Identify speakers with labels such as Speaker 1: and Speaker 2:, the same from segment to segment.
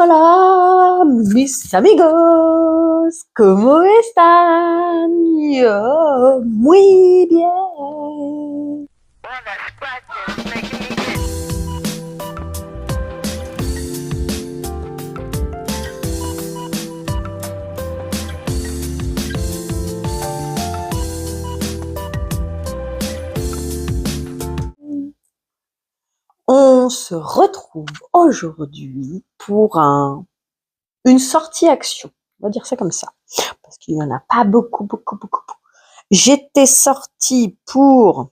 Speaker 1: Hola, mis amigos, ¿cómo están? Yo, muy bien. On se retrouve aujourd'hui pour une sortie action. On va dire ça comme ça. Parce qu'il n'y en a pas beaucoup. J'étais sortie pour...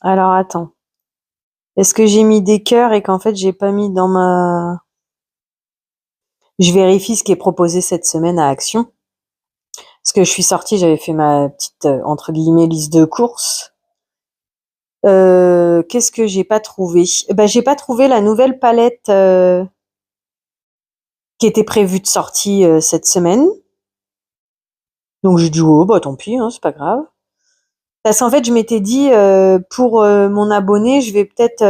Speaker 1: Alors attends. Est-ce que j'ai mis des cœurs et qu'en fait j'ai pas mis dans ma... Je vérifie ce qui est proposé cette semaine à Action. Parce que je suis sortie, j'avais fait ma petite, entre guillemets, liste de courses. Qu'est-ce que j'ai pas trouvé? J'ai pas trouvé la nouvelle palette qui était prévue de sortie cette semaine. Donc j'ai dit oh bah tant pis, hein, c'est pas grave. Parce qu'en fait je m'étais dit pour mon abonnée, je vais peut-être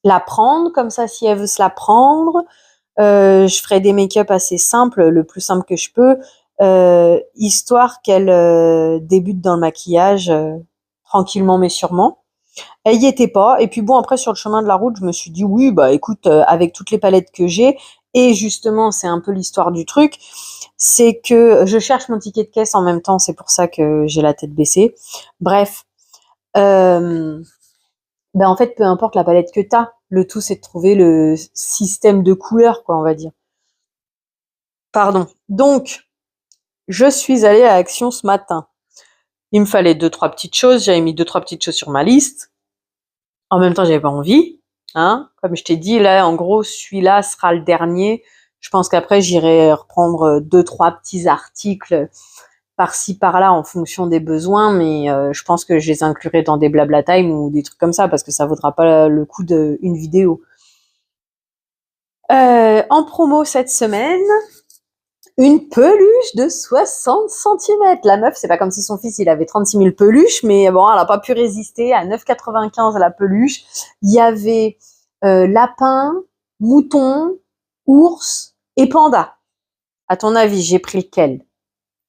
Speaker 1: la prendre comme ça si elle veut se la prendre. Je ferai des make-up assez simples, le plus simple que je peux, histoire qu'elle débute dans le maquillage tranquillement mais sûrement. Elle y était pas. Et puis bon, après sur le chemin de la route, je me suis dit oui, bah écoute, avec toutes les palettes que j'ai, et justement c'est un peu l'histoire du truc, c'est que je cherche mon ticket de caisse en même temps, c'est pour ça que j'ai la tête baissée. Bref, en fait, peu importe la palette que t'as, le tout c'est de trouver le système de couleurs, quoi, on va dire. Pardon. Donc, je suis allée à Action ce matin. Il me fallait 2-3 petites choses. J'avais mis 2-3 petites choses sur ma liste. En même temps, j'avais pas envie. Hein. Comme je t'ai dit, là, en gros, celui-là sera le dernier. Je pense qu'après, j'irai reprendre 2-3 petits articles par-ci, par-là, en fonction des besoins. Mais je pense que je les inclurai dans des blabla time ou des trucs comme ça, parce que ça vaudra pas le coup d'une vidéo. En promo cette semaine... Une peluche de 60 cm. La meuf, c'est pas comme si son fils, il avait 36 000 peluches, mais bon, elle a pas pu résister à 9,95 la peluche. Il y avait lapin, mouton, ours et panda. À ton avis, j'ai pris lequel?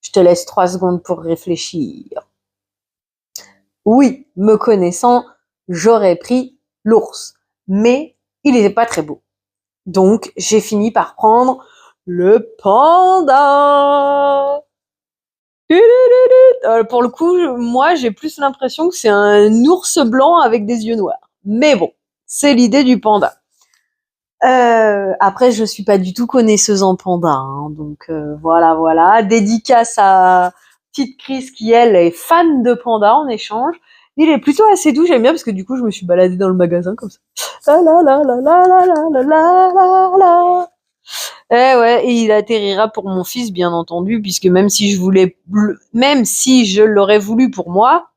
Speaker 1: Je te laisse 3 secondes pour réfléchir. Oui, me connaissant, j'aurais pris l'ours. Mais il n'était pas très beau. Donc, j'ai fini par prendre le panda. Pour le coup, moi, j'ai plus l'impression que c'est un ours blanc avec des yeux noirs. Mais bon, c'est l'idée du panda. Après, je suis pas du tout connaisseuse en panda, hein, donc voilà. Dédicace à petite Chris qui, elle, est fan de panda en échange. Il est plutôt assez doux, j'aime bien, parce que du coup, je me suis baladée dans le magasin comme ça. La. Ouais, et il atterrira pour mon fils, bien entendu, puisque même si je l'aurais voulu pour moi,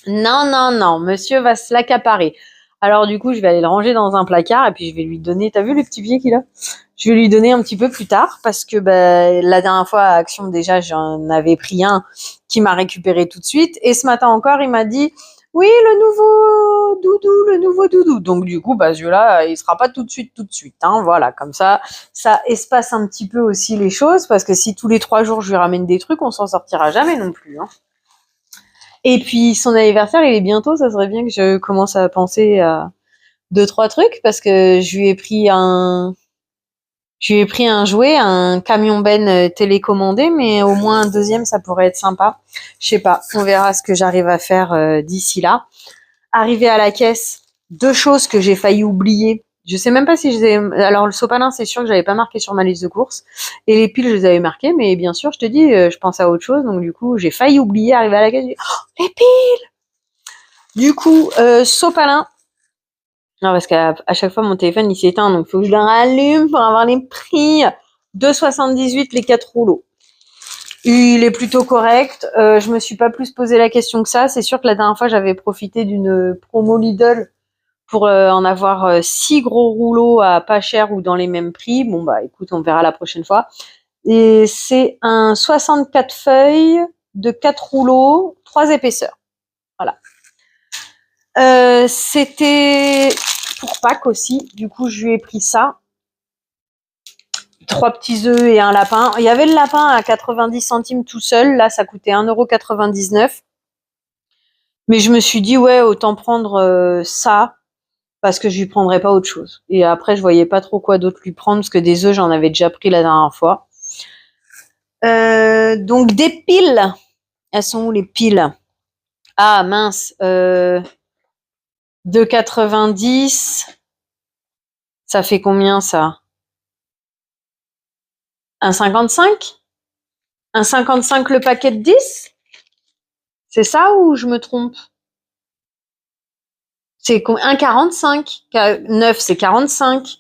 Speaker 1: non, monsieur va se l'accaparer. Alors du coup, je vais aller le ranger dans un placard et puis je vais lui donner, t'as vu le petit pied qu'il a? Je vais lui donner un petit peu plus tard parce que la dernière fois à Action, déjà, j'en avais pris un qui m'a récupéré tout de suite. Et ce matin encore, il m'a dit oui, le nouveau doudou. Donc du coup, celui-là, il sera pas tout de suite, hein, voilà, comme ça espace un petit peu aussi les choses, parce que si tous les 3 jours je lui ramène des trucs, on s'en sortira jamais non plus, hein. Et puis son anniversaire, il est bientôt, ça serait bien que je commence à penser à 2-3 trucs, parce que je lui ai pris un jouet, un camion Ben télécommandé, mais au moins un deuxième, ça pourrait être sympa. Je sais pas, on verra ce que j'arrive à faire d'ici là. Arrivé à la caisse, 2 choses que j'ai failli oublier. Je sais même pas si je les ai... Alors, le sopalin, c'est sûr que j'avais pas marqué sur ma liste de courses. Et les piles, je les avais marquées, mais bien sûr, je te dis, je pense à autre chose. Donc, du coup, j'ai failli oublier, arrivé à la caisse, j'ai dit, oh, les piles! Du coup, sopalin. Non, parce qu'à chaque fois, mon téléphone, il s'éteint, donc il faut que je le rallume pour avoir les prix. 2,78 les 4 rouleaux. Il est plutôt correct. Je me suis pas plus posé la question que ça. C'est sûr que la dernière fois, j'avais profité d'une promo Lidl pour en avoir 6 gros rouleaux à pas cher ou dans les mêmes prix. Bon, écoute, on verra la prochaine fois. Et c'est un 64 feuilles de 4 rouleaux, 3 épaisseurs. Voilà. C'était pour Pâques aussi. Du coup, je lui ai pris ça. 3 petits œufs et un lapin. Il y avait le lapin à 90 centimes tout seul. Là, ça coûtait 1,99 €. Mais je me suis dit, ouais, autant prendre ça parce que je lui prendrais pas autre chose. Et après, je voyais pas trop quoi d'autre lui prendre parce que des œufs, j'en avais déjà pris la dernière fois. Donc, des piles. Elles sont où les piles? Ah, mince. 2,90. Ça fait combien, ça? 1,55? 1,55 le paquet de 10? C'est ça ou je me trompe? C'est 1,45. 9, c'est 45.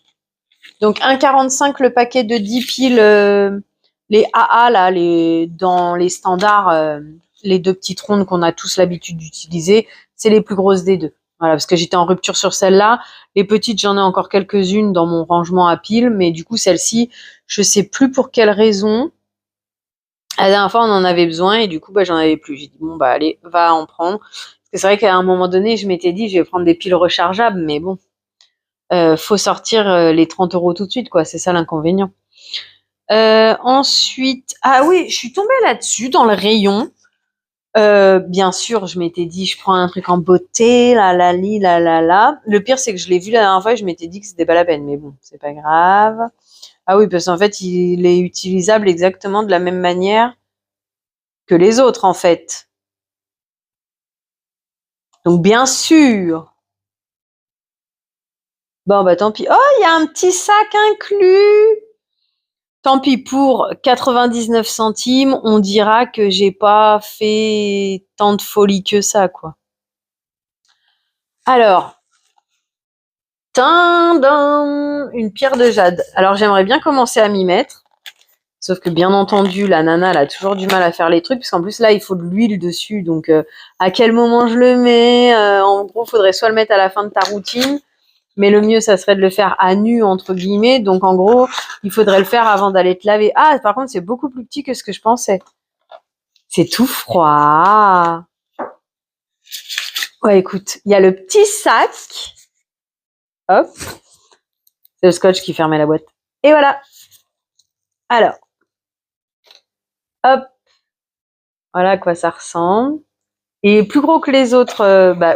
Speaker 1: Donc 1,45 le paquet de 10 piles, les AA, là, dans les standards, les 2 petites rondes qu'on a tous l'habitude d'utiliser, c'est les plus grosses des 2. Voilà, parce que j'étais en rupture sur celle-là. Les petites, j'en ai encore quelques-unes dans mon rangement à piles, mais du coup, celle-ci, je sais plus pour quelle raison. La dernière fois, on en avait besoin et du coup, j'en avais plus. J'ai dit, bon, allez, va en prendre. Parce que c'est vrai qu'à un moment donné, je m'étais dit, je vais prendre des piles rechargeables, mais bon, faut sortir les 30 € tout de suite, quoi. C'est ça l'inconvénient. Ensuite, ah oui, je suis tombée là-dessus dans le rayon. Bien sûr, je m'étais dit, je prends un truc en beauté, la. Le pire, c'est que je l'ai vu la dernière fois et je m'étais dit que c'était pas la peine, mais bon, c'est pas grave. Ah oui, parce qu'en fait, il est utilisable exactement de la même manière que les autres, en fait. Donc, bien sûr. Bon, tant pis. Oh, il y a un petit sac inclus. Tant pis pour 99 centimes, on dira que j'ai pas fait tant de folie que ça, quoi. Alors, une pierre de jade. Alors, j'aimerais bien commencer à m'y mettre. Sauf que, bien entendu, la nana, elle a toujours du mal à faire les trucs, parce qu'en plus, là, il faut de l'huile dessus. Donc, à quel moment je le mets? En gros, il faudrait soit le mettre à la fin de ta routine, mais le mieux, ça serait de le faire à nu, entre guillemets. Donc, en gros, il faudrait le faire avant d'aller te laver. Ah, par contre, c'est beaucoup plus petit que ce que je pensais. C'est tout froid. Ouais, écoute, il y a le petit sac. Hop. C'est le scotch qui fermait la boîte. Et voilà. Alors. Hop. Voilà à quoi ça ressemble. Et plus gros que les autres.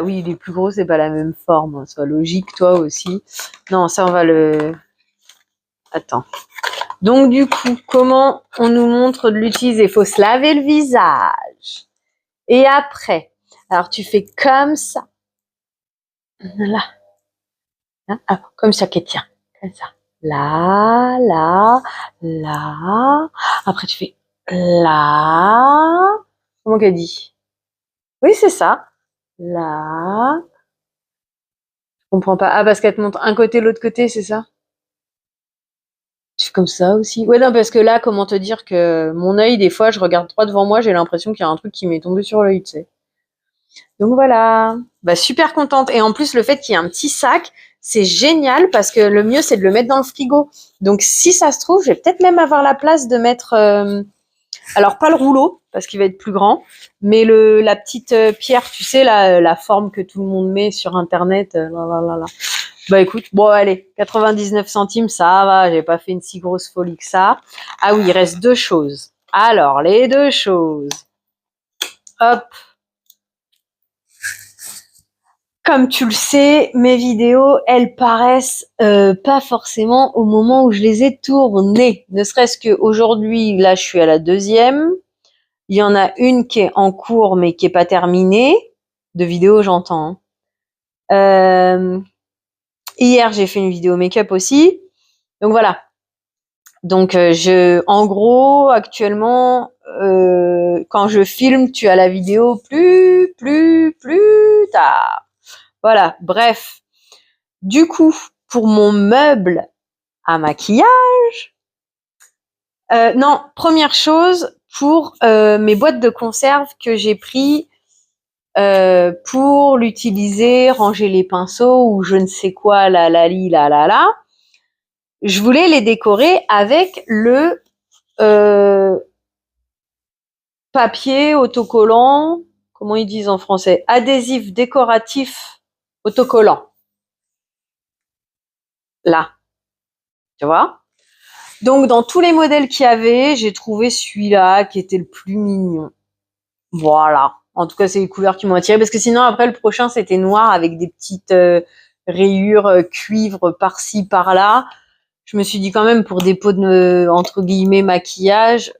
Speaker 1: Oui, les plus gros, c'est pas la même forme. Sois logique, toi aussi. Non, ça, on va le... Attends. Donc, du coup, comment on nous montre de l'utiliser? Il faut se laver le visage. Et après, alors tu fais comme ça. Là. Ah, comme ça, Kétia. Comme ça. Là, là, là. Après, tu fais là. Comment qu'elle dit? Oui, c'est ça. Là. Je comprends pas. Ah, parce qu'elle te montre un côté, l'autre côté, c'est ça? Tu fais comme ça aussi? Ouais, non, parce que là, comment te dire que mon œil, des fois, je regarde droit devant moi, j'ai l'impression qu'il y a un truc qui m'est tombé sur l'œil, tu sais. Donc voilà. Super contente. Et en plus, le fait qu'il y ait un petit sac, c'est génial parce que le mieux, c'est de le mettre dans le frigo. Donc si ça se trouve, je vais peut-être même avoir la place de mettre, alors pas le rouleau parce qu'il va être plus grand, mais la petite pierre, tu sais, la forme que tout le monde met sur Internet. Écoute, bon allez, 99 centimes, ça va, j'ai pas fait une si grosse folie que ça. Ah oui, il reste 2 choses. Alors, les 2 choses. Hop. Comme tu le sais, mes vidéos, elles paraissent pas forcément au moment où je les ai tournées. Ne serait-ce qu'aujourd'hui, là, je suis à la 2e. Il y en a une qui est en cours, mais qui est pas terminée. De vidéo, j'entends. Hier, j'ai fait une vidéo make-up aussi. Donc voilà. Donc en gros, actuellement, quand je filme, tu as la vidéo plus tard. Voilà, bref. Du coup, pour mon meuble à maquillage, non, première chose, pour mes boîtes de conserve que j'ai pris pour l'utiliser, ranger les pinceaux ou je ne sais quoi, la, je voulais les décorer avec le papier autocollant, comment ils disent en français, adhésif décoratif autocollant. Là, tu vois. Donc, dans tous les modèles qu'il y avait, j'ai trouvé celui-là qui était le plus mignon. Voilà. En tout cas, c'est les couleurs qui m'ont attiré parce que sinon, après, le prochain, c'était noir avec des petites rayures cuivre par-ci, par-là. Je me suis dit quand même, pour des pots de, entre guillemets, maquillage,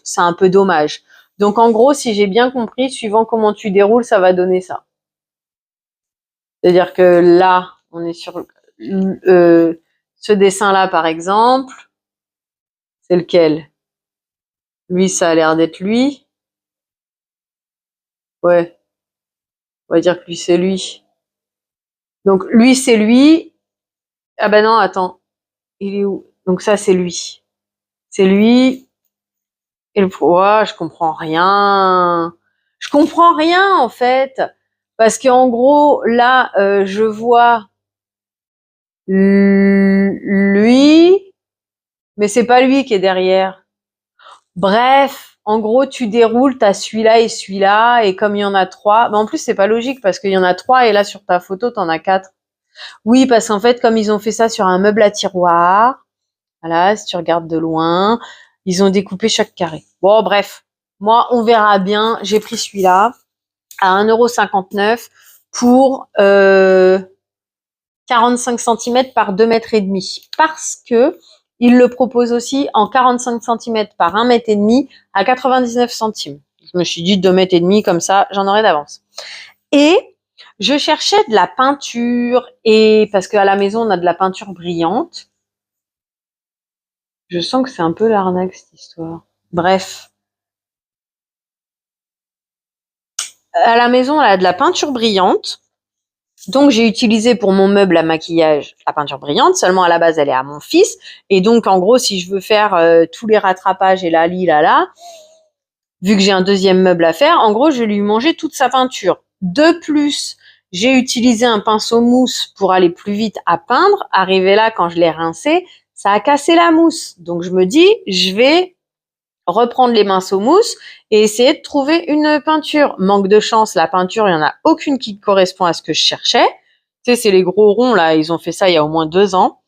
Speaker 1: c'est un peu dommage. Donc, en gros, si j'ai bien compris, suivant comment tu déroules, ça va donner ça. C'est-à-dire que là, on est sur ce dessin-là, par exemple. C'est lequel? Lui, ça a l'air d'être lui. Ouais, on va dire que lui, c'est lui. Donc, lui, c'est lui. Ah ben non, attends. Il est où? Donc ça, c'est lui. C'est lui. Et le ouais, je comprends rien. Je comprends rien, en fait. Parce qu'en gros, là, je vois lui, mais c'est pas lui qui est derrière. Bref, en gros, tu déroules, t'as celui-là et celui-là, et comme il y en a trois, mais en plus c'est pas logique parce qu'il y en a trois et là sur ta photo t'en as quatre. Oui, parce qu'en fait, comme ils ont fait ça sur un meuble à tiroir, voilà, si tu regardes de loin, ils ont découpé chaque carré. Bon, bref, moi on verra bien. J'ai pris celui-là à 1,59 € pour 45 cm par 2,5 m parce que il le propose aussi en 45 cm par 1,5 m à 99 centimes. Je me suis dit 2,5 m comme ça, j'en aurai d'avance. Et je cherchais de la peinture et parce qu'à la maison on a de la peinture brillante. Je sens que c'est un peu l'arnaque cette histoire. Bref, à la maison on a de la peinture brillante. Donc, j'ai utilisé pour mon meuble à maquillage la peinture brillante. Seulement, à la base, elle est à mon fils. Et donc, en gros, si je veux faire tous les rattrapages et là, vu que j'ai un deuxième meuble à faire, en gros, je vais lui manger toute sa peinture. De plus, j'ai utilisé un pinceau mousse pour aller plus vite à peindre. Arrivé là, quand je l'ai rincé, ça a cassé la mousse. Donc, je me dis, je vais reprendre les pinceaux mousse et essayer de trouver une peinture. Manque de chance, la peinture, il n'y en a aucune qui correspond à ce que je cherchais. Tu sais, c'est les gros ronds, là, ils ont fait ça il y a au moins 2 ans.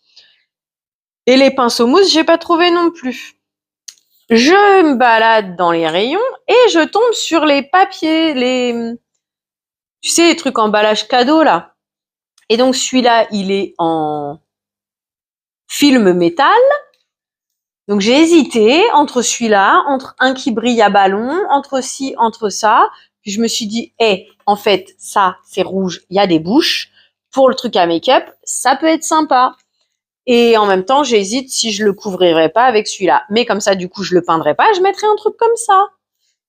Speaker 1: Et les pinceaux mousse, j'ai pas trouvé non plus. Je me balade dans les rayons et je tombe sur les papiers, tu sais, les trucs emballage cadeau, là. Et donc, celui-là, il est en film métal. Donc j'ai hésité entre celui-là, entre un qui brille à ballon, entre ci, entre ça. Puis je me suis dit, en fait, ça, c'est rouge, il y a des bouches. Pour le truc à make-up, ça peut être sympa. Et en même temps, j'hésite si je le couvrirais pas avec celui-là. Mais comme ça, du coup, je le peindrais pas, je mettrais un truc comme ça.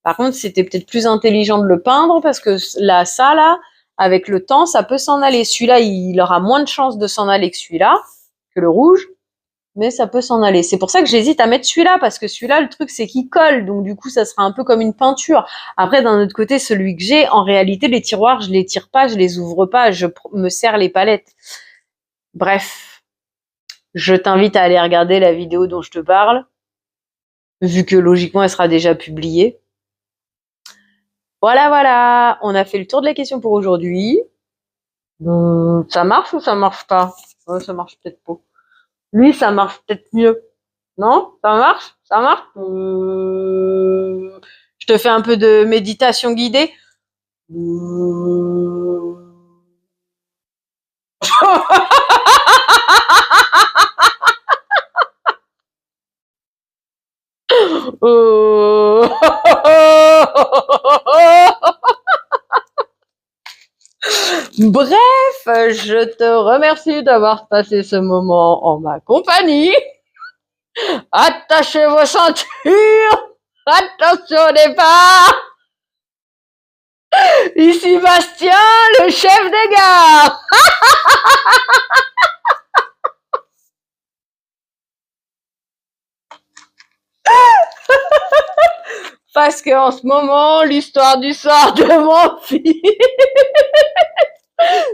Speaker 1: Par contre, c'était peut-être plus intelligent de le peindre parce que là, ça, là, avec le temps, ça peut s'en aller. Celui-là, il aura moins de chances de s'en aller que celui-là, que le rouge. Mais ça peut s'en aller. C'est pour ça que j'hésite à mettre celui-là, parce que celui-là, le truc, c'est qu'il colle. Donc, du coup, ça sera un peu comme une peinture. Après, d'un autre côté, celui que j'ai, en réalité, les tiroirs, je les tire pas, je les ouvre pas, je me sers les palettes. Bref, je t'invite à aller regarder la vidéo dont je te parle, vu que logiquement, elle sera déjà publiée. Voilà, voilà. On a fait le tour de la question pour aujourd'hui. Ça marche ou ça marche pas? Ouais, ça marche peut-être pas. Lui, ça marche peut-être mieux. Non? Ça marche? Ça marche? Je te fais un peu de méditation guidée. Bref, je te remercie d'avoir passé ce moment en ma compagnie. Attachez vos ceintures. Attention au départ. Ici Bastien, le chef des gares. Parce qu'en ce moment, l'histoire du soir de mon fils,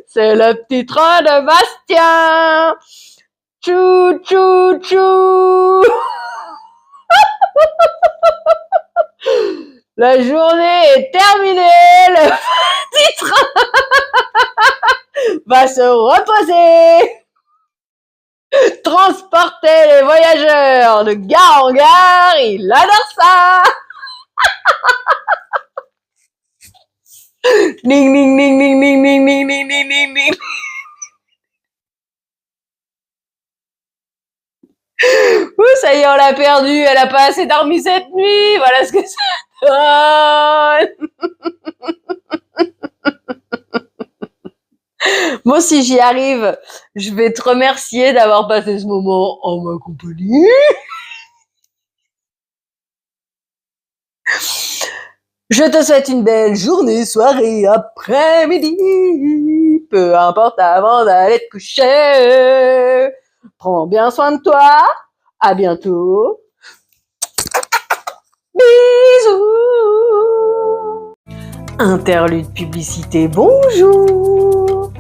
Speaker 1: c'est le petit train de Bastien. Tchou, tchou, tchou. La journée est terminée. Le petit train va se reposer. Transporter les voyageurs de gare en gare, il adore ça. Ning, ning, ning, ning, ning, ning, ning, ning, ning, ning, ning. Ouh, ça y est, on l'a perdue. Elle a pas assez dormi cette nuit. Voilà ce que ça donne. Bon, si j'y arrive, je vais te remercier d'avoir passé ce moment en ma compagnie. Je te souhaite une belle journée, soirée, après-midi. Peu importe avant d'aller te coucher. Prends bien soin de toi. À bientôt. Bisous. Interlude publicité, bonjour.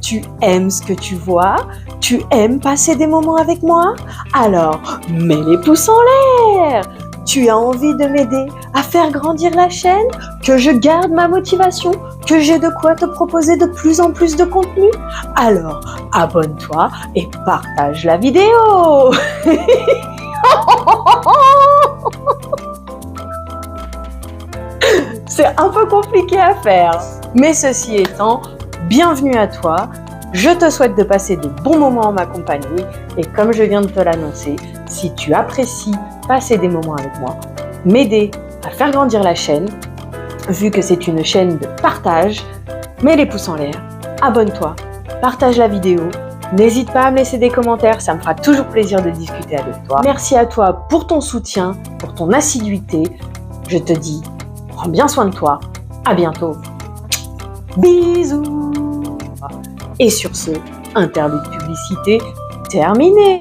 Speaker 1: Tu aimes ce que tu vois? Tu aimes passer des moments avec moi? Alors, mets les pouces en l'air. Tu as envie de m'aider à faire grandir la chaîne? Que je garde ma motivation? Que j'ai de quoi te proposer de plus en plus de contenu? Alors, abonne-toi et partage la vidéo. C'est un peu compliqué à faire, mais ceci étant, bienvenue à toi. Je te souhaite de passer de bons moments en ma compagnie et comme je viens de te l'annoncer, si tu apprécies passer des moments avec moi, m'aider à faire grandir la chaîne, vu que c'est une chaîne de partage, mets les pouces en l'air, abonne-toi, partage la vidéo, n'hésite pas à me laisser des commentaires, ça me fera toujours plaisir de discuter avec toi. Merci à toi pour ton soutien, pour ton assiduité. Je te dis, prends bien soin de toi, à bientôt. Bisous. Et sur ce, interlude publicité terminé.